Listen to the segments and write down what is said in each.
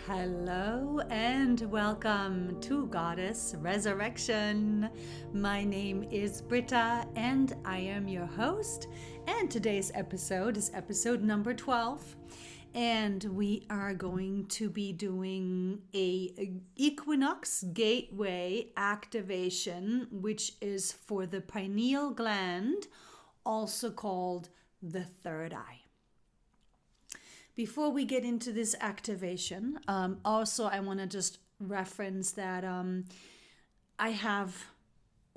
Hello and welcome to Goddess Resurrection. My name is Britta and I am your host. And today's episode is episode number 12. And we are going to be doing a Equinox gateway activation, which is for the pineal gland, also called the third eye. Before we get into this activation, also I want to just reference that I have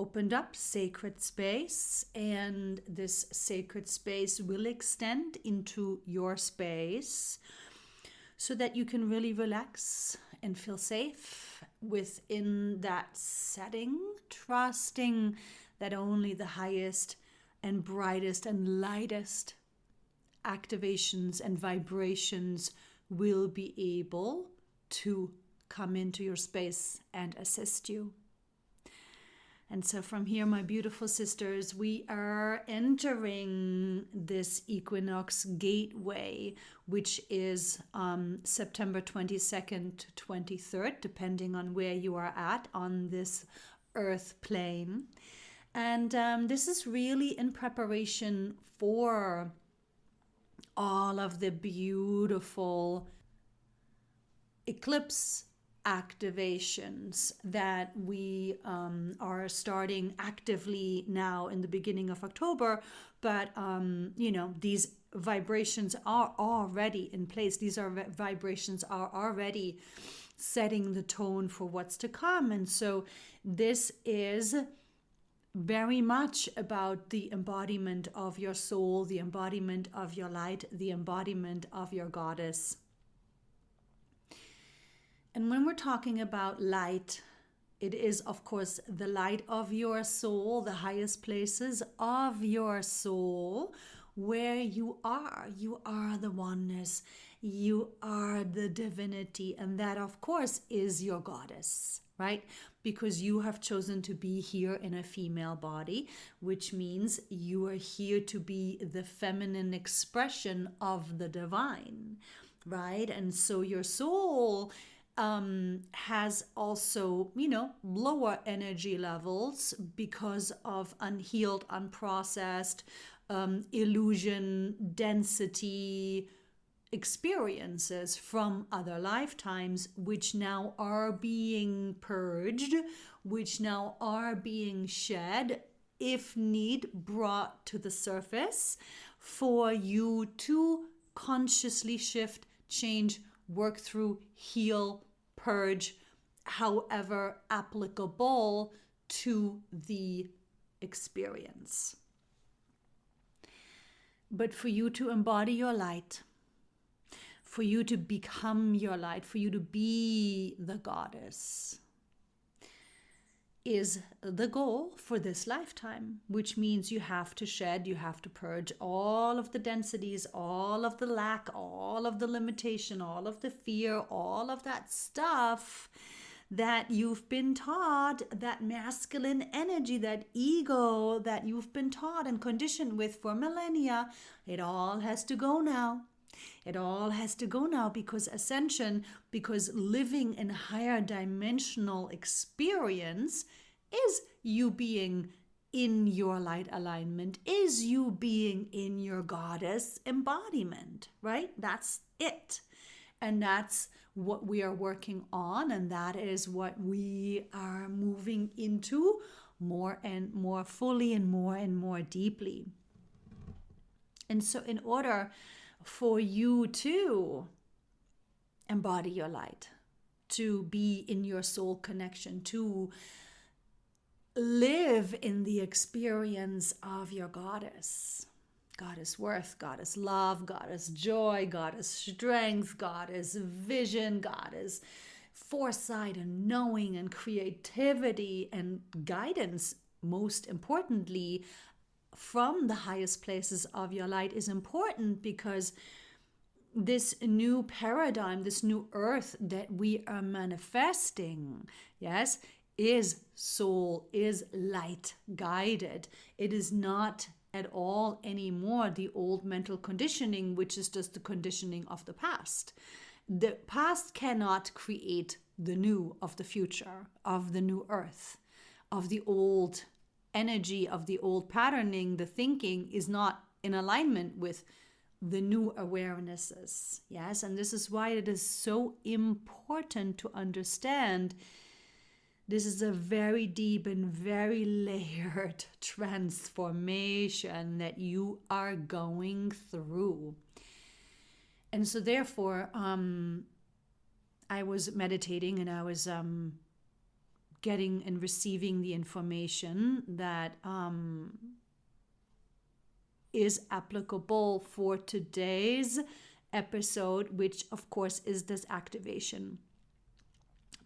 opened up sacred space, and this sacred space will extend into your space so that you can really relax and feel safe within that setting, trusting that only the highest and brightest and lightest activations and vibrations will be able to come into your space and assist you. And so from here, my beautiful sisters, we are entering this Equinox gateway, which is September 22nd to 23rd, depending on where you are at on this earth plane. And this is really in preparation for all of the beautiful eclipse activations that we are starting actively now in the beginning of October. But, these vibrations are already in place. These vibrations are already setting the tone for what's to come. And so this is very much about the embodiment of your soul, the embodiment of your light, the embodiment of your goddess. And when we're talking about light, it is, of course, the light of your soul, the highest places of your soul, where you are. You are the oneness. You are the divinity. And that, of course, is your goddess, right? Because you have chosen to be here in a female body, which means you are here to be the feminine expression of the divine, right? And so your soul has also, lower energy levels because of unhealed, unprocessed illusion, density, experiences from other lifetimes, which now are being purged, which now are being shed, if need, brought to the surface for you to consciously shift, change, work through, heal, purge, however applicable to the experience. But for you to embody your light, for you to become your light, for you to be the goddess, is the goal for this lifetime, which means you have to shed, you have to purge all of the densities, all of the lack, all of the limitation, all of the fear, all of that stuff that you've been taught, that masculine energy, that ego that you've been taught and conditioned with for millennia. It all has to go now. It all has to go now, because ascension, because living in higher dimensional experience is you being in your light alignment, is you being in your goddess embodiment, right? That's it. And that's what we are working on, and that is what we are moving into more and more fully and more deeply. And so in order for you to embody your light, to be in your soul connection, to live in the experience of your goddess, goddess worth, goddess love, goddess joy, goddess strength, goddess vision, goddess foresight and knowing and creativity and guidance, most importantly, from the highest places of your light, is important, because this new paradigm, this new earth that we are manifesting, yes, is soul, is light guided. It is not at all anymore the old mental conditioning, which is just the conditioning of the past. the past cannot create the new of the future, of the new earth, of the old energy, of the old patterning. The thinking is not in alignment with the new awarenesses. Yes, and this is why it is so important to understand this is a very deep and very layered transformation that you are going through. And so therefore, I was meditating and I was getting and receiving the information that is applicable for today's episode, which of course is this activation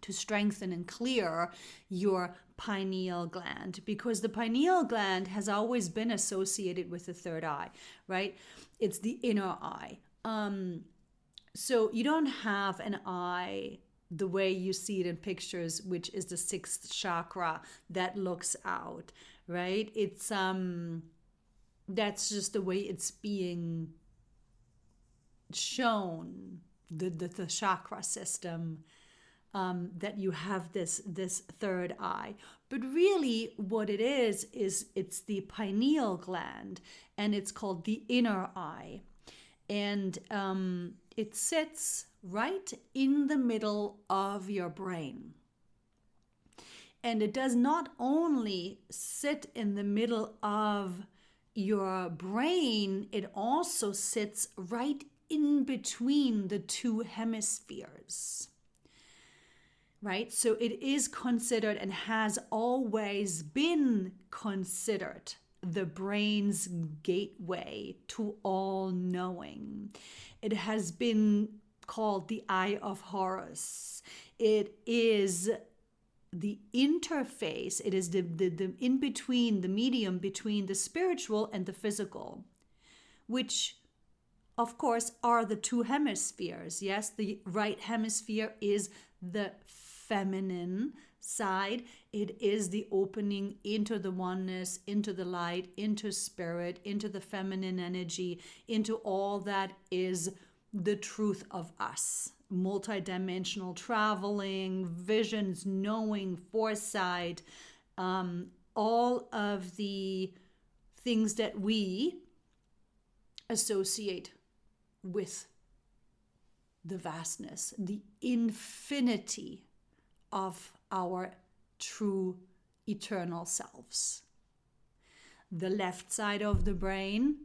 to strengthen and clear your pineal gland, because the pineal gland has always been associated with the third eye, right? It's the inner eye. So you don't have an eye the way you see it in pictures, which is the sixth chakra that looks out, right? It's that's just the way it's being shown, the chakra system, that you have this third eye. But really what it is it's the pineal gland, and it's called the inner eye. And it sits right in the middle of your brain. And it does not only sit in the middle of your brain, it also sits right in between the two hemispheres. Right? So it is considered and has always been considered the brain's gateway to all knowing. It has been called the Eye of Horus. It is the interface, it is the in between, the medium between the spiritual and the physical, which of course are the two hemispheres. Yes, the right hemisphere is the feminine side. It is the opening into the oneness, into the light, into spirit, into the feminine energy, into all that is the truth of us. Multidimensional traveling, visions, knowing, foresight, all of the things that we associate with the vastness, the infinity of our true eternal selves. The left side of the brain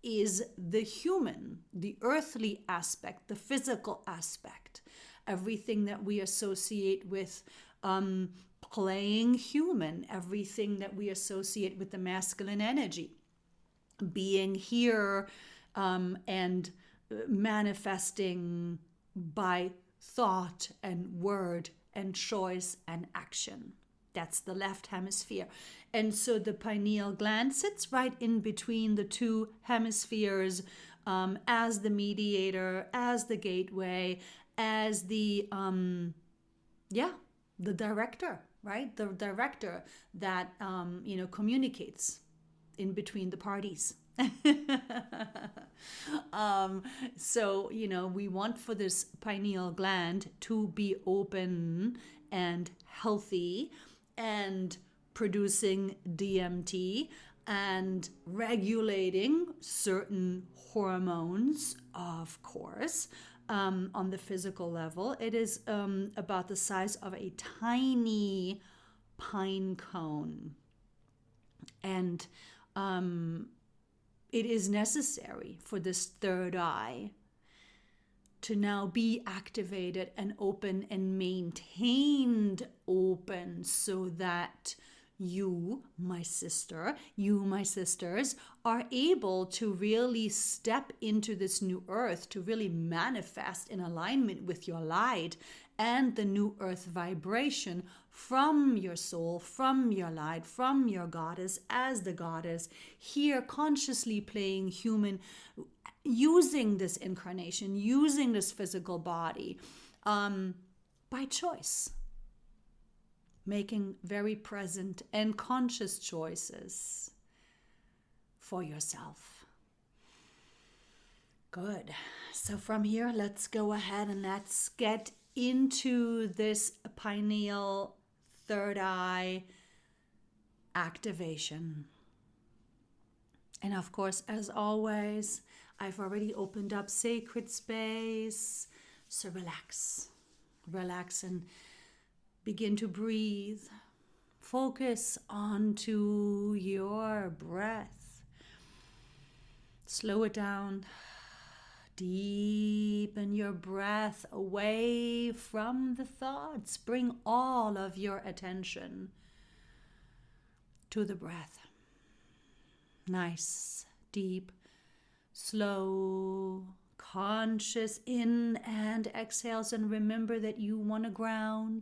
is the human, the earthly aspect, the physical aspect, everything that we associate with playing human, everything that we associate with the masculine energy, being here and manifesting by thought and word and choice and action. That's the left hemisphere. And so the pineal gland sits right in between the two hemispheres, as the mediator, as the gateway, as the director, right? The director that communicates in between the parties. So we want for this pineal gland to be open and healthy and producing DMT and regulating certain hormones, of course. On the physical level, it is about the size of a tiny pine cone. And it is necessary for this third eye to now be activated and open and maintained open, so that you, my sisters, are able to really step into this new earth, to really manifest in alignment with your light and the new earth vibration from your soul, from your light, from your goddess, as the goddess, here consciously playing human, using this incarnation, using this physical body by choice, making very present and conscious choices for yourself. Good. So from here, let's go ahead and let's get into this pineal third eye activation. And of course, as always, I've already opened up sacred space. So relax. Relax and begin to breathe. Focus onto your breath. Slow it down. Deepen your breath away from the thoughts. Bring all of your attention to the breath. Nice, deep, slow, conscious in and exhales. And remember that you want to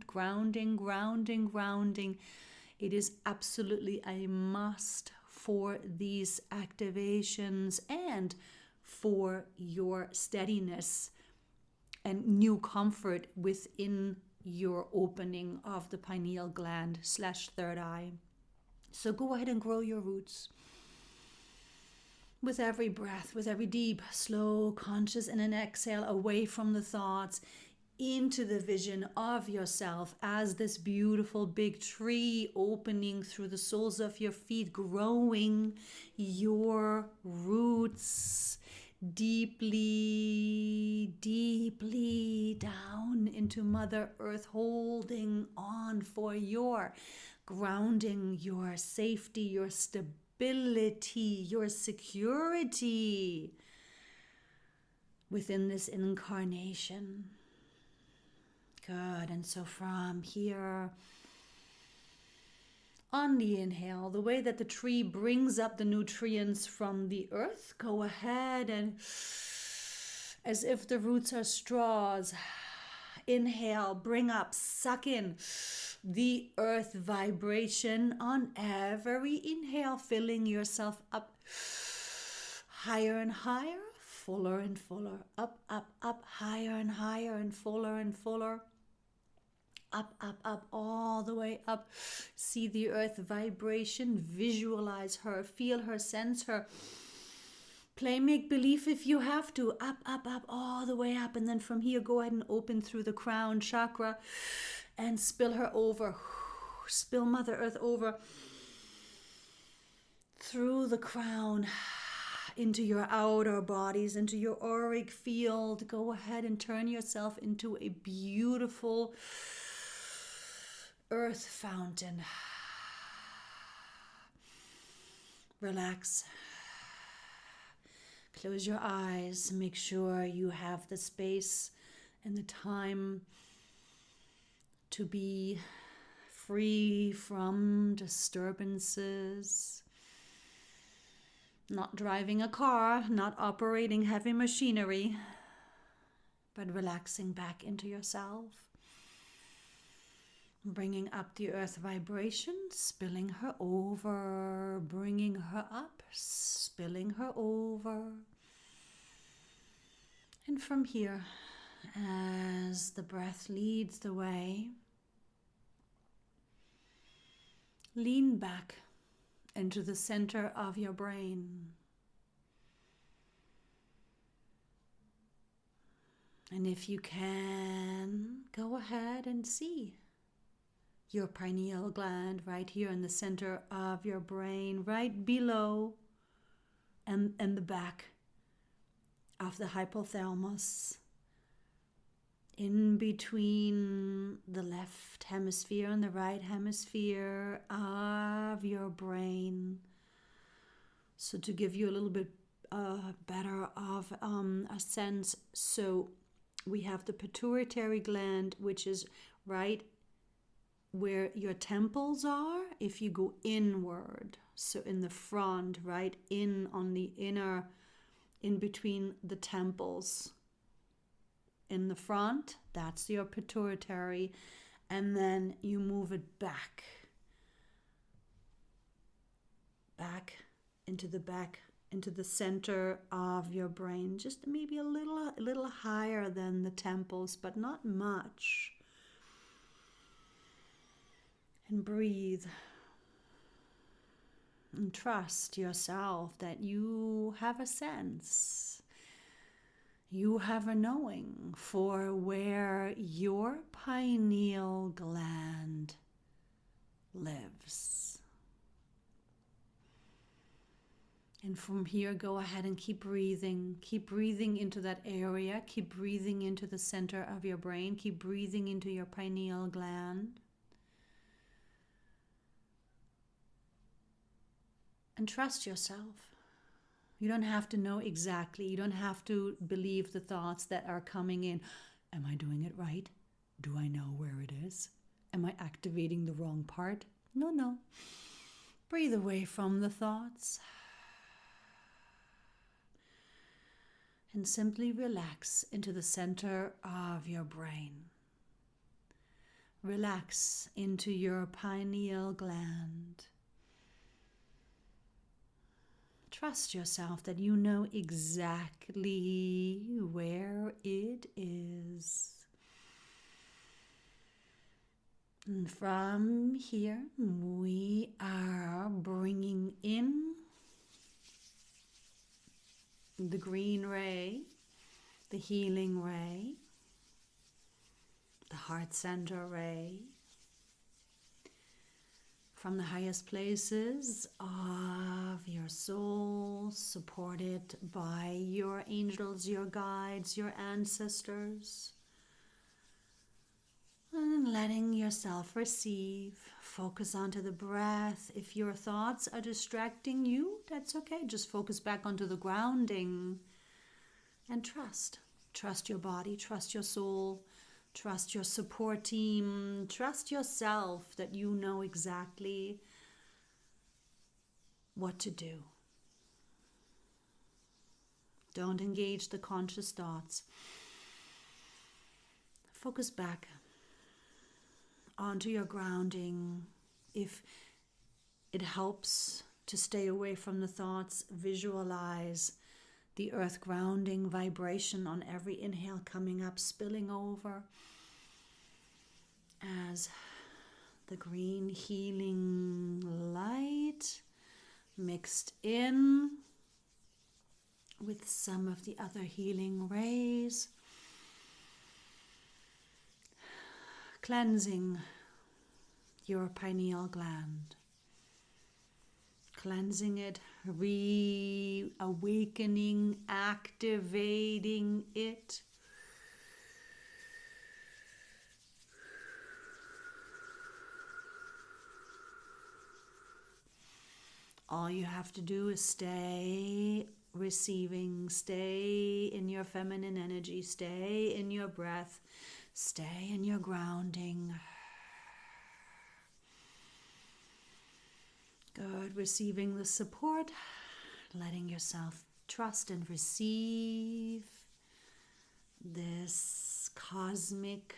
grounding. It is absolutely a must for these activations and for your steadiness and new comfort within your opening of the pineal gland / third eye. So go ahead and grow your roots. With every breath, with every deep, slow, conscious in and exhale, away from the thoughts, into the vision of yourself as this beautiful big tree opening through the soles of your feet, growing your roots deeply down into Mother Earth, holding on for your grounding, your safety, your stability, your security within this incarnation. Good. And so from here, on the inhale, the way that the tree brings up the nutrients from the earth, go ahead and, as if the roots are straws, inhale, bring up, suck in the earth vibration on every inhale, filling yourself up higher and higher, fuller and fuller, up, higher and higher, and fuller, up, all the way up. See the earth vibration, visualize her, feel her, sense her. Play make believe if you have to. Up, all the way up. And then from here, go ahead and open through the crown chakra and spill her over. Spill Mother Earth over through the crown into your outer bodies, into your auric field. Go ahead and turn yourself into a beautiful earth fountain. Relax. Close your eyes. Make sure you have the space and the time to be free from disturbances. Not driving a car, not operating heavy machinery, but relaxing back into yourself. Bringing up the earth vibration, spilling her over, bringing her up, spilling her over. And from here, as the breath leads the way, lean back into the center of your brain. And if you can, go ahead and see your pineal gland right here in the center of your brain, right below and the back of the hypothalamus, in between the left hemisphere and the right hemisphere of your brain. So to give you a little bit better of a sense, so we have the pituitary gland, which is right where your temples are if you go inward. So in the front, right in on the inner, in between the temples. In the front, that's your pituitary. And then you move it back into the center of your brain. Just maybe a little higher than the temples, but not much. And breathe and trust yourself that you have a sense You have a knowing for where your pineal gland lives. And from here, go ahead and keep breathing. Keep breathing into that area. Keep breathing into the center of your brain. Keep breathing into your pineal gland. And trust yourself. You don't have to know exactly. You don't have to believe the thoughts that are coming in. Am I doing it right? Do I know where it is? Am I activating the wrong part? No. Breathe away from the thoughts. And simply relax into the center of your brain. Relax into your pineal gland. Trust yourself that you know exactly where it is. And from here, we are bringing in the green ray, the healing ray, the heart center ray, from the highest places of your soul, supported by your angels, your guides, your ancestors. And letting yourself receive. Focus onto the breath. If your thoughts are distracting you, that's okay. Just focus back onto the grounding. And trust. Trust your body, trust your soul, trust your support team, trust yourself that you know exactly what to do. Don't engage the conscious thoughts. Focus back onto your grounding. If it helps to stay away from the thoughts, visualize the earth grounding vibration on every inhale coming up, spilling over as the green healing light mixed in with some of the other healing rays, cleansing your pineal gland, cleansing it, reawakening, activating it. All you have to do is stay receiving, stay in your feminine energy, stay in your breath, stay in your grounding. Good, receiving the support, letting yourself trust and receive this cosmic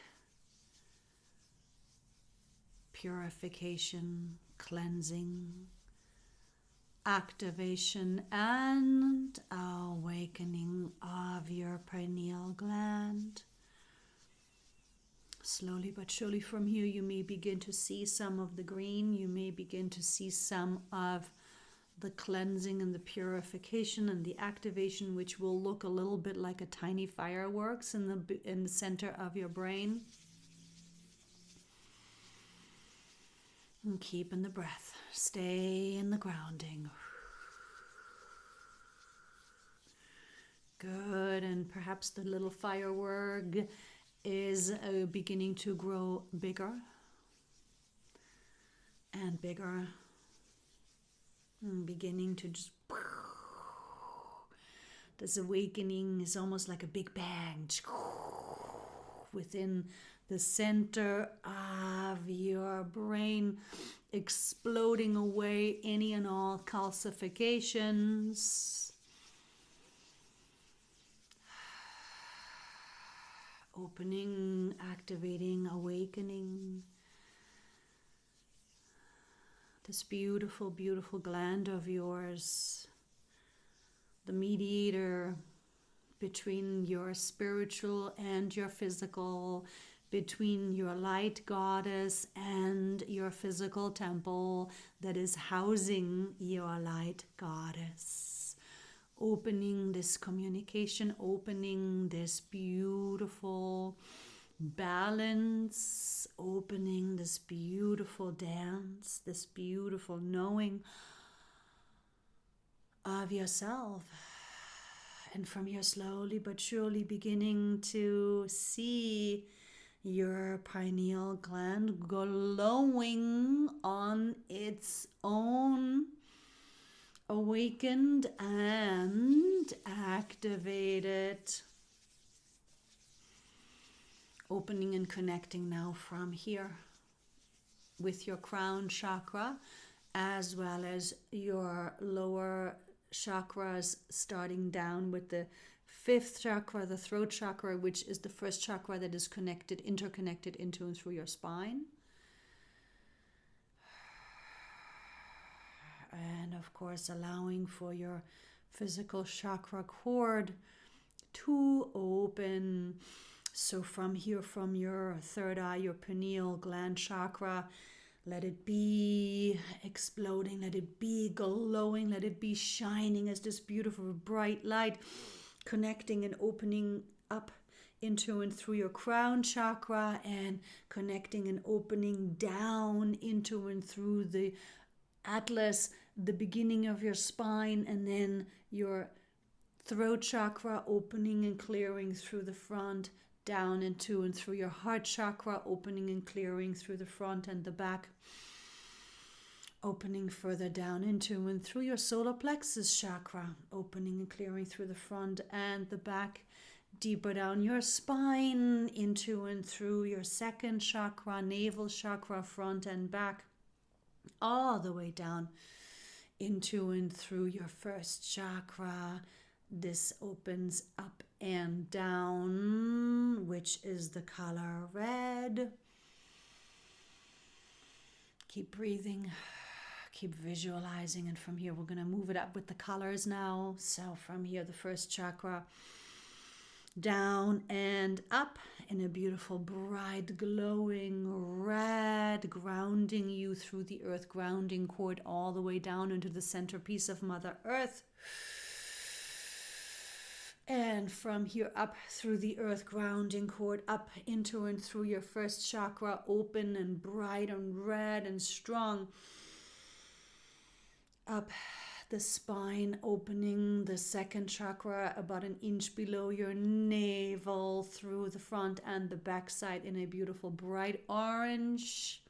purification, cleansing, activation and awakening of your pineal gland. Slowly but surely from here you may begin to see some of the green, you may begin to see some of the cleansing and the purification and the activation, which will look a little bit like a tiny fireworks in the center of your brain. And keep in the breath. Stay in the grounding. Good, and perhaps the little firework is beginning to grow bigger and bigger. And beginning to just... This awakening is almost like a big bang within the center of your brain, exploding away any and all calcifications. Opening, activating, awakening this beautiful, beautiful gland of yours, the mediator between your spiritual and your physical, between your light goddess and your physical temple that is housing your light goddess. opening this communication, opening this beautiful balance, opening this beautiful dance, this beautiful knowing of yourself. And from here, slowly but surely beginning to see your pineal gland glowing on its own, awakened and activated. Opening and connecting now from here with your crown chakra, as well as your lower chakras, starting down with the fifth chakra, the throat chakra, which is the first chakra that is interconnected into and through your spine. And of course, allowing for your physical chakra cord to open. So from here, from your third eye, your pineal gland chakra, let it be exploding, let it be glowing, let it be shining as this beautiful bright light, connecting and opening up into and through your crown chakra, and connecting and opening down into and through the atlas, the beginning of your spine, and then your throat chakra, opening and clearing through the front, down into and through your heart chakra, opening and clearing through the front and the back, opening further down into and through your solar plexus chakra, opening and clearing through the front and the back, deeper down your spine, into and through your second chakra, navel chakra, front and back, all the way down into and through your first chakra. This opens up and down, which is the color red. Keep breathing, keep visualizing, and from here we're going to move it up with the colors now. So from here, the first chakra, down and up in a beautiful bright glowing red, grounding you through the earth grounding cord all the way down into the centerpiece of Mother Earth. And from here up through the earth grounding cord, up into and through your first chakra, open and bright and red and strong. Up the spine, opening the second chakra about an inch below your navel, through the front and the back side in a beautiful bright orange.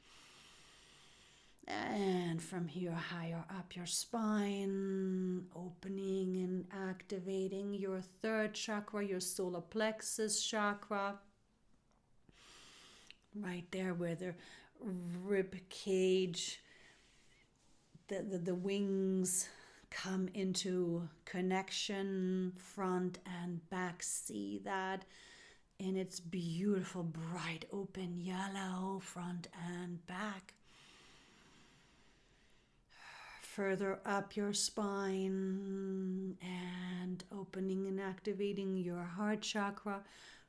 And from here, higher up your spine, opening and activating your third chakra, your solar plexus chakra. Right there where the rib cage, the wings come into connection, front and back. See that in its beautiful, bright, open yellow, front and back. Further up your spine and opening and activating your heart chakra,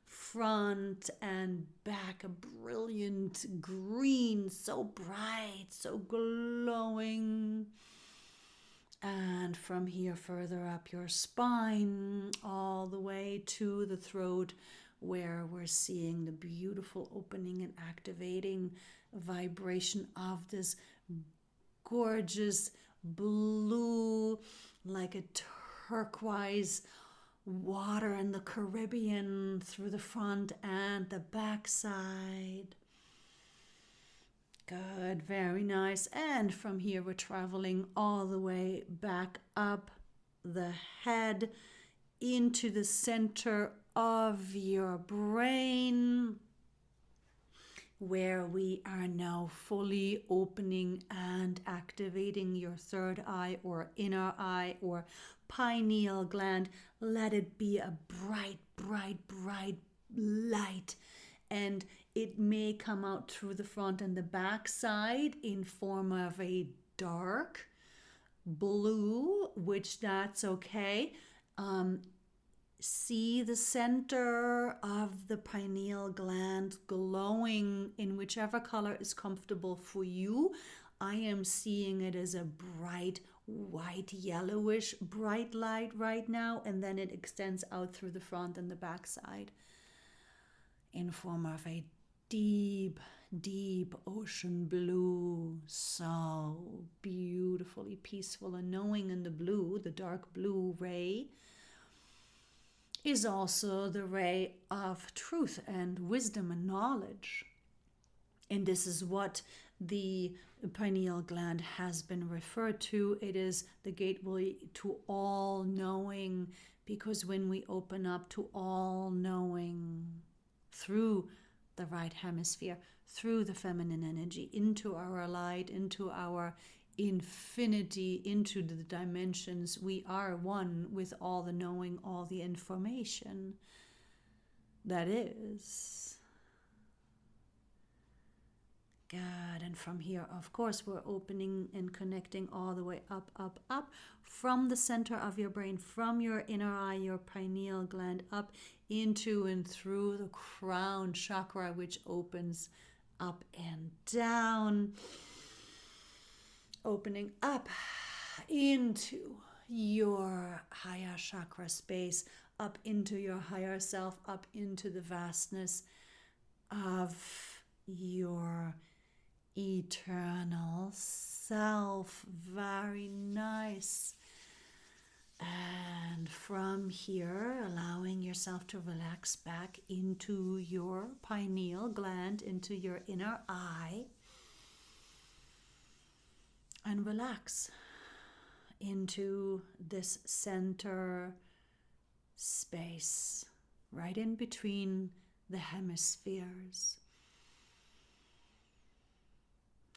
front and back, a brilliant green, so bright, so glowing. And from here, further up your spine, all the way to the throat, where we're seeing the beautiful opening and activating vibration of this gorgeous blue, like a turquoise water in the Caribbean, through the front and the back side. Good, very nice. And from here we're traveling all the way back up the head into the center of your brain, where we are now fully opening and activating your third eye or inner eye or pineal gland. Let it be a bright, bright, bright light, and it may come out through the front and the back side in form of a dark blue, which that's okay. See the center of the pineal gland glowing in whichever color is comfortable for you. I am seeing it as a bright white, yellowish, bright light right now, and then it extends out through the front and the back side in form of a deep, deep ocean blue, so beautifully peaceful and knowing. In the blue, the dark blue ray is also the ray of truth and wisdom and knowledge. And this is what the pineal gland has been referred to. It is the gateway to all knowing, because when we open up to all knowing through the right hemisphere, through the feminine energy, into our light, into our infinity, into the dimensions, we are one with all the knowing, all the information that is. Good. And from here, of course, we're opening and connecting all the way up, up, up from the center of your brain, from your inner eye, your pineal gland, up into and through the crown chakra, which opens up and down, opening up into your higher chakra space, up into your higher self, up into the vastness of your eternal self. Very nice. And from here, allowing yourself to relax back into your pineal gland, into your inner eye, and relax into this center space right in between the hemispheres.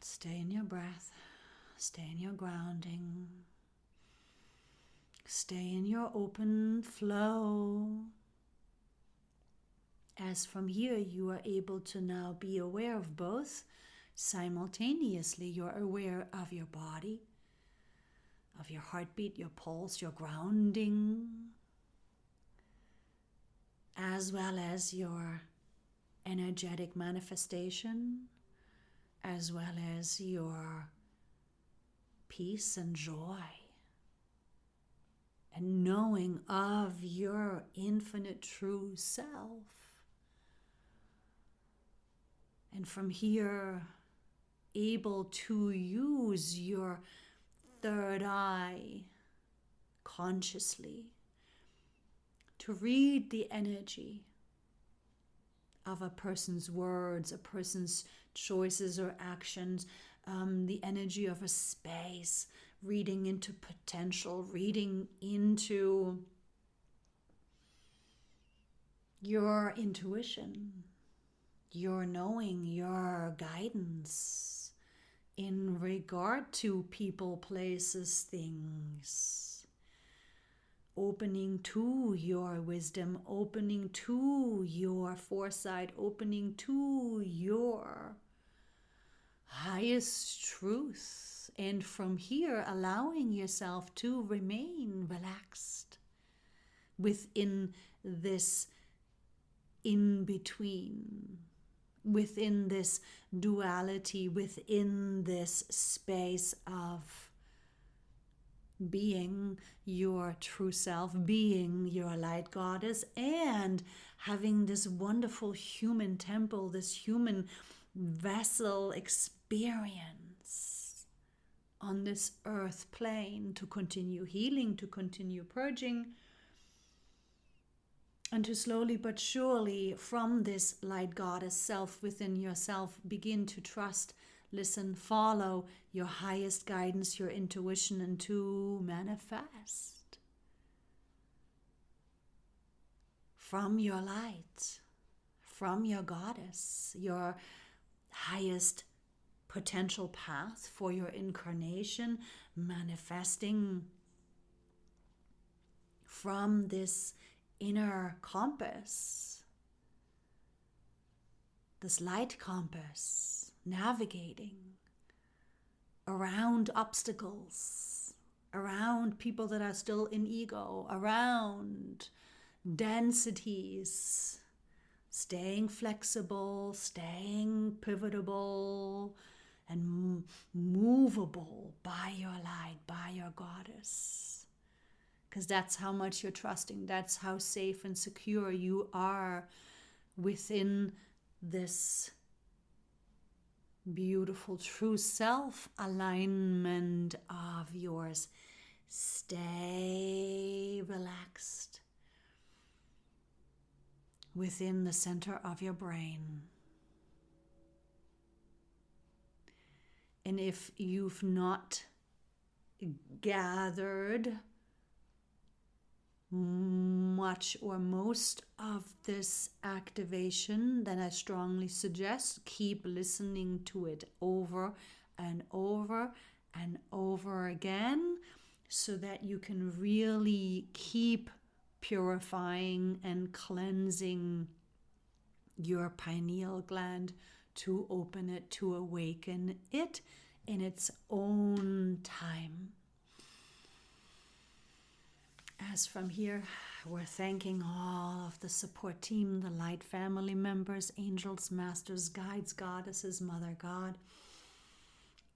Stay in your breath, stay in your grounding, stay in your open flow. As from here you are able to now be aware of both simultaneously. You're aware of your body, of your heartbeat, your pulse, your grounding, as well as your energetic manifestation, as well as your peace and joy, and knowing of your infinite true self. And from here, able to use your third eye consciously to read the energy of a person's words, a person's choices or actions, the energy of a space, reading into potential, reading into your intuition, your knowing, your guidance in regard to people, places, things. Opening to your wisdom, opening to your foresight, opening to your highest truth. And from here, allowing yourself to remain relaxed within this in-between, within this duality, within this space of being your true self, being your light goddess, and having this wonderful human temple, this human vessel experience on this earth plane to continue healing, to continue purging, and to slowly but surely from this light goddess self within yourself begin to trust, listen, follow your highest guidance, your intuition, and to manifest from your light, from your goddess, your highest potential path for your incarnation, manifesting from this inner compass, this light compass, navigating around obstacles, around people that are still in ego, around densities, staying flexible, staying pivotable and movable, by your light, by your goddess. Because that's how much you're trusting. That's how safe and secure you are within this beautiful true self alignment of yours. Stay relaxed within the center of your brain. And if you've not gathered much or most of this activation, then I strongly suggest keep listening to it over and over and over again, so that you can really keep purifying and cleansing your pineal gland, to open it, to awaken it in its own time. As from here, we're thanking all of the support team, the light family members, angels, masters, guides, goddesses, Mother God,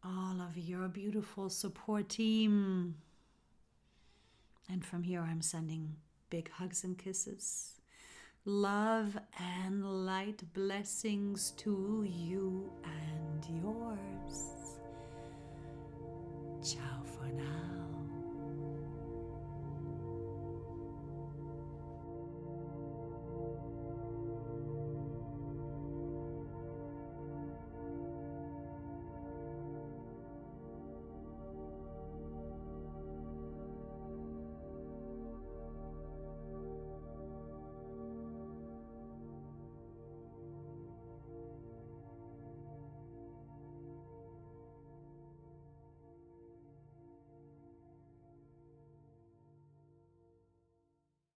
all of your beautiful support team. And from here, I'm sending big hugs and kisses. Love and light blessings to you and yours. Ciao.